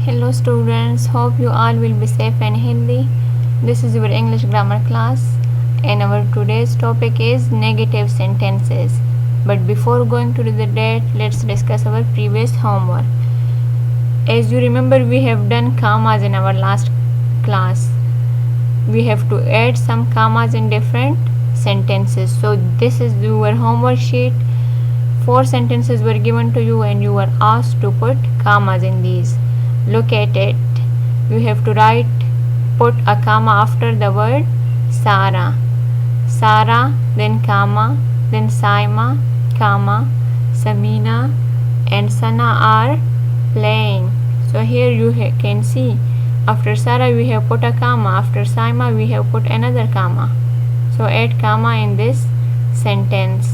Hello students, hope you all will be safe and healthy. This is your English grammar class and our today's topic is negative sentences. But before going to the date, let's discuss our previous homework. As you remember, we have done commas in our last class. We have to add some commas in different sentences. So this is your homework sheet. 4 sentences were given to you and you were asked to put commas in these. Look at it. You have to put a comma after the word Sarah. Sarah, then comma, then Saima, comma, Samina and Sana are playing. So here you can see after Sarah we have put a comma, after Saima we have put another comma. So add comma in this sentence.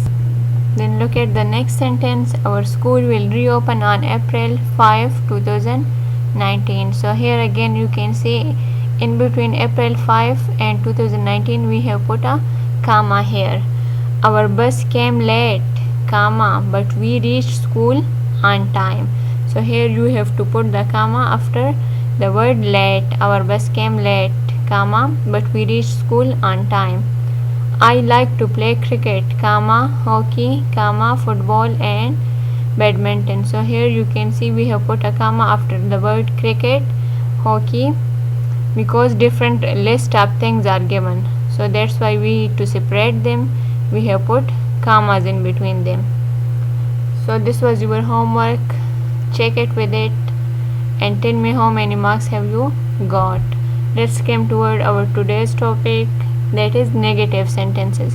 Then look at the next sentence. Our school will reopen on April 5, 2019. So here again you can see in between April 5 and 2019 we have put a comma here. Our bus came late, comma, but we reached school on time. So here you have to put the comma after the word late. Our bus came late, comma, but we reached school on time. I like to play cricket, comma, hockey, comma, football and badminton. So here you can see we have put a comma after the word cricket, hockey, because different list of things are given. So that's why to separate them we have put commas in between them. So this was your homework. Check it with it and tell me how many marks have you got. Let's come toward our today's topic, that is negative sentences.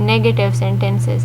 Negative sentences.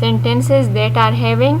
Sentences that are having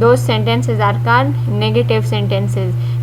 Those sentences are called negative sentences,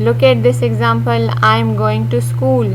Look at this example. I am going to school.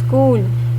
school.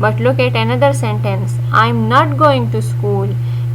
But look at another sentence. I am not going to school.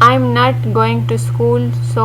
I am not going to school. So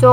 So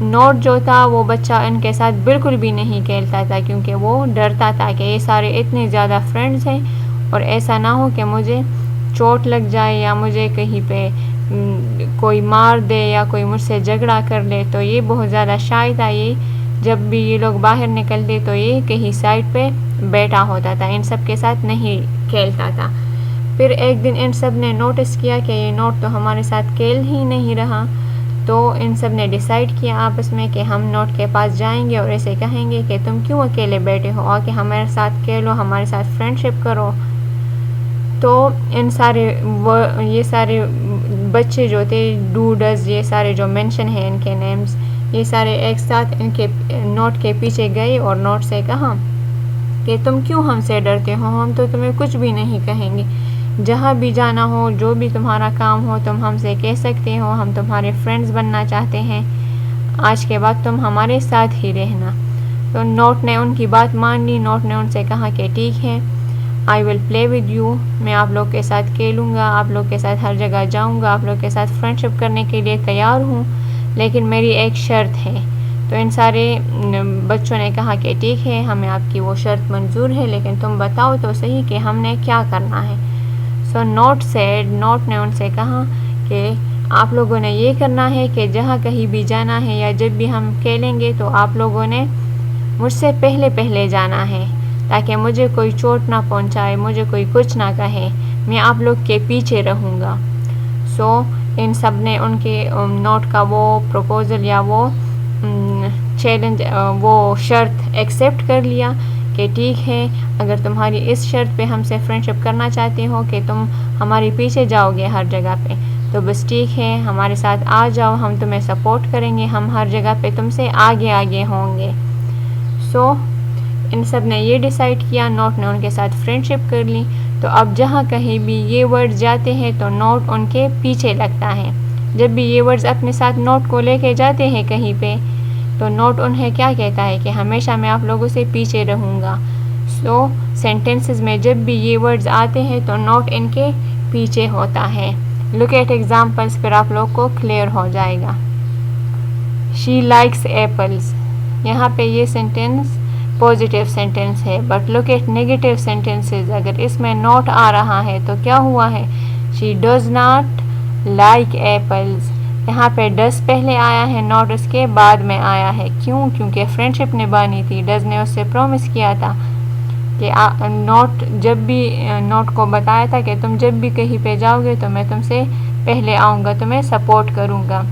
note جو تھا وہ بچہ ان کے ساتھ بالکل بھی نہیں کھیلتا تھا کیونکہ وہ ڈرتا تھا کہ یہ سارے اتنے زیادہ فرینڈز ہیں اور ایسا نہ ہو کہ مجھے چوٹ لگ جائے یا مجھے کہیں پہ کوئی مار دے یا کوئی مجھ سے جھگڑا کر لے. تو یہ بہت زیادہ شائع تھا. یہ جب بھی یہ لوگ باہر نکلتے تو یہ کہیں سائڈ پہ بیٹھا ہوتا تھا, ان سب کے ساتھ نہیں کھیلتا تھا. پھر ایک دن ان سب نے نوٹس کیا کہ یہ نوٹ تو ہمارے ساتھ کھیل ہی نہیں رہا. تو ان سب نے ڈیسائیڈ کیا آپس میں کہ ہم نوٹ کے پاس جائیں گے اور اسے کہیں گے کہ تم کیوں اکیلے بیٹھے ہو, آ کے ہمارے ساتھ کھیلو, ہمارے ساتھ فرینڈ شپ کرو. تو یہ سارے بچے جو تھے, ڈوڈز, یہ سارے جو مینشن ہیں ان کے نیمز, یہ سارے ایک ساتھ ان کے نوٹ کے پیچھے گئے اور نوٹ سے کہا کہ تم کیوں ہم سے ڈرتے ہو, ہم تو تمہیں کچھ بھی نہیں کہیں گے. جہاں بھی جانا ہو, جو بھی تمہارا کام ہو, تم ہم سے کہہ سکتے ہو, ہم تمہارے فرینڈز بننا چاہتے ہیں. آج کے بعد تم ہمارے ساتھ ہی رہنا. تو نوٹ نے ان کی بات مان لی. نوٹ نے ان سے کہا کہ ٹھیک ہے, آئی ول پلے ود یو, میں آپ لوگ کے ساتھ کھیلوں گا, آپ لوگ کے ساتھ ہر جگہ جاؤں گا, آپ لوگ کے ساتھ فرینڈ شپ کرنے کے لیے تیار ہوں, لیکن میری ایک شرط ہے. تو ان سارے بچوں نے کہا کہ ٹھیک ہے, ہمیں آپ کی وہ شرط منظور ہے, لیکن تم بتاؤ تو صحیح کہ ہم نے کیا کرنا ہے. سو نوٹ نے ان سے کہا کہ آپ لوگوں نے یہ کرنا ہے کہ جہاں کہیں بھی جانا ہے یا جب بھی ہم کھیلیں گے تو آپ لوگوں نے مجھ سے پہلے جانا ہے, تاکہ مجھے کوئی چوٹ نہ پہنچائے, مجھے کوئی کچھ نہ کہے, میں آپ لوگ کے پیچھے رہوں گا. سو ان سب نے ان کے نوٹ کا وہ پروپوزل یا وہ چیلنج, وہ شرط ایکسیپٹ کر لیا کہ ٹھیک ہے, اگر تمہاری اس شرط پہ ہم سے فرینڈ شپ کرنا چاہتے ہو کہ تم ہمارے پیچھے جاؤ گے ہر جگہ پہ, تو بس ٹھیک ہے, ہمارے ساتھ آ جاؤ, ہم تمہیں سپورٹ کریں گے, ہم ہر جگہ پہ تم سے آگے ہوں گے. سو ان سب نے یہ ڈیسائیڈ کیا. نوٹ نے ان کے ساتھ فرینڈ شپ کر لی. تو اب جہاں کہیں بھی یہ ورڈز جاتے ہیں تو نوٹ ان کے پیچھے لگتا ہے. جب بھی یہ ورڈز اپنے ساتھ نوٹ کو لے کے جاتے ہیں کہیں پہ, تو نوٹ انہیں کیا کہتا ہے کہ ہمیشہ میں آپ لوگوں سے پیچھے رہوں گا. سو سینٹینسز میں جب بھی یہ ورڈز آتے ہیں تو نوٹ ان کے پیچھے ہوتا ہے. لک ایٹ ایگزامپلس, پھر آپ لوگ کو کلیئر ہو جائے گا. شی لائکس ایپلز, یہاں پہ یہ سینٹینس پازیٹیو سینٹینس ہے, but look at negative sentences. اگر اس میں نوٹ آ رہا ہے تو کیا ہوا ہے, she does not like apples. یہاں پہ ڈز پہلے آیا ہے, نوٹ اس کے بعد میں آیا ہے. کیوں؟ کیونکہ فرینڈ شپ نبھانی تھی. ڈز نے اس سے پرومس کیا تھا کہ نوٹ جب بھی نوٹ کو بتایا تھا کہ تم جب بھی کہیں پہ جاؤ گے تو میں تم سے پہلے آؤں گا, تمہیں سپورٹ کروں گا.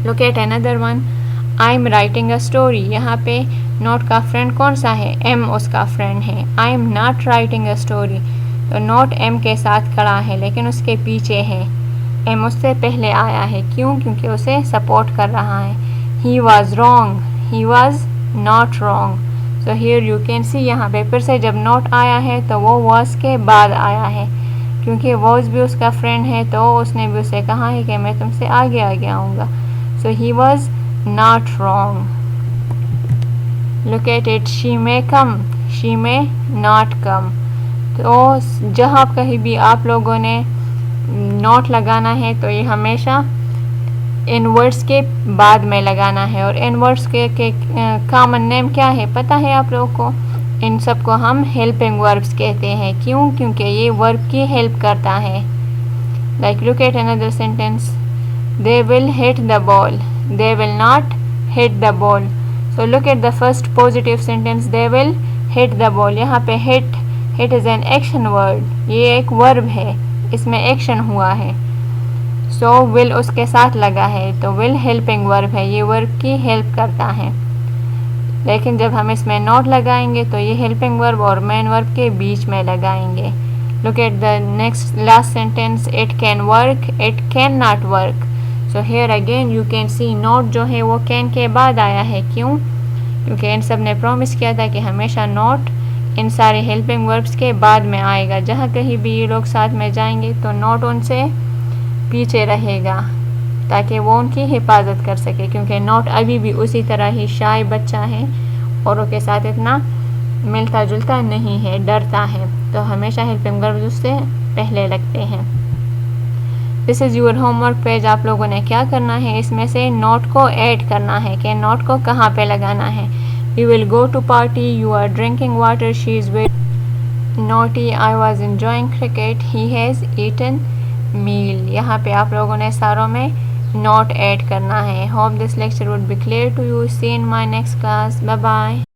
Look at under one, I am writing a story. یہاں پہ نوٹ کا فرینڈ کون سا ہے, ایم اس کا فرینڈ ہے. I am not writing a story, تو نوٹ ایم کے ساتھ کھڑا ہے لیکن اس کے پیچھے ہے. ایم اس سے پہلے آیا ہے. کیوں؟ کیونکہ اسے سپورٹ کر رہا ہے. He was wrong, he was not wrong. So here you can see, یہاں پہ پھر سے جب نوٹ آیا ہے تو وہ واز کے بعد آیا ہے, کیونکہ واز بھی اس کا فرینڈ ہے تو اس نے بھی اسے کہا ہے کہ میں تم سے آگے آؤں گا. So he was not wrong. Look at it, she میں کم, شی میں ناٹ کم. تو جہاں کہیں بھی آپ لوگوں نے نوٹ لگانا ہے تو یہ ہمیشہ ان ورڈز کے بعد میں لگانا ہے. اور ان ورڈز کے کامن نیم کیا ہے پتہ ہے آپ لوگوں کو؟ ان سب کو ہم ہیلپنگ وربس کہتے ہیں. کیوں؟ کیونکہ یہ ورب کی ہیلپ کرتا ہے. لائک لک ایٹ اندر sentence, they will hit the ball, they will not hit the ball. So look at the first positive sentence, they will hit the ball. یہاں پہ hit is an action word, یہ ایک verb ہے, اس میں action ہوا ہے. So will اس کے ساتھ لگا ہے, تو will helping verb ہے, یہ verb کی ہیلپ کرتا ہے. لیکن جب ہم اس میں not لگائیں گے تو یہ helping verb اور main verb کے بیچ میں لگائیں گے. Look at the last sentence, it can work, it cannot work. So here again you can see not جو ہے وہ can کے بعد آیا ہے. کیوں؟ کیونکہ ان سب نے پرومس کیا تھا کہ ہمیشہ not ان سارے helping verbs کے بعد میں آئے گا. جہاں کہیں بھی یہ لوگ ساتھ میں جائیں گے تو not ان سے پیچھے رہے گا تاکہ وہ ان کی حفاظت کر سکے, کیونکہ not ابھی بھی اسی طرح ہی شائع بچہ ہے, اوروں کے ساتھ اتنا ملتا جلتا نہیں ہے, ڈرتا ہے, تو ہمیشہ helping verbs اس سے پہلے لگتے ہیں. This is your homework page. آپ لوگوں نے کیا کرنا ہے, اس میں سے نوٹ کو ایڈ کرنا ہے کہ نوٹ کو کہاں پہ لگانا ہے. We will go to party. You are drinking water. She is very naughty. I was enjoying cricket. He has eaten meal. یہاں پہ آپ لوگوں نے ساروں میں نوٹ ایڈ کرنا ہے. Hope this lecture would be clear to you. See you in my next class. Bye bye.